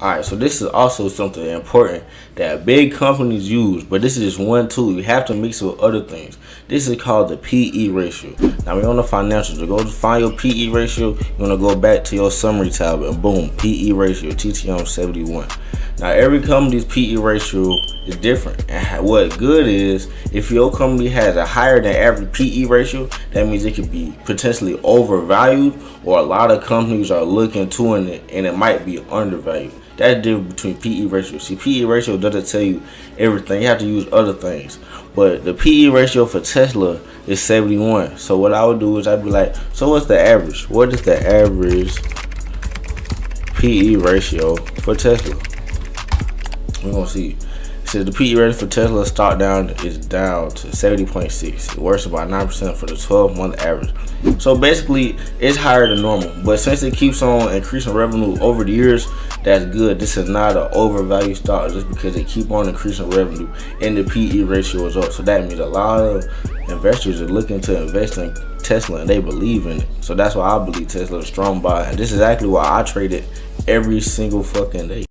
Alright, so this is also something important that big companies use, but this is just one tool. You have to mix it with other things. This is called the PE ratio. Now we're on the financials. You go to find your PE ratio, you're gonna go back to your summary tab and boom, PE ratio, TTM 71. Now every company's PE ratio is different. And what good is, if your company has a higher than average PE ratio, that means it could be potentially overvalued, or a lot of companies are looking to it and it might be undervalued. That's the difference between PE ratio. See, PE ratio doesn't tell you everything. You have to use other things. But the PE ratio for Tesla is 71. So what I would do is I'd be like, so what's the average? What is the average PE ratio for Tesla? We're going to see. It says the PE ratio for Tesla stock down is down to 70.6. It works about 9% for the 12-month average. So basically, it's higher than normal. But since it keeps on increasing revenue over the years, that's good. This is not an overvalued stock just because they keep on increasing revenue and the PE ratio is up. So that means a lot of investors are looking to invest in Tesla and they believe in it. So that's why I believe Tesla is a strong buy. And this is actually why I trade it every single fucking day.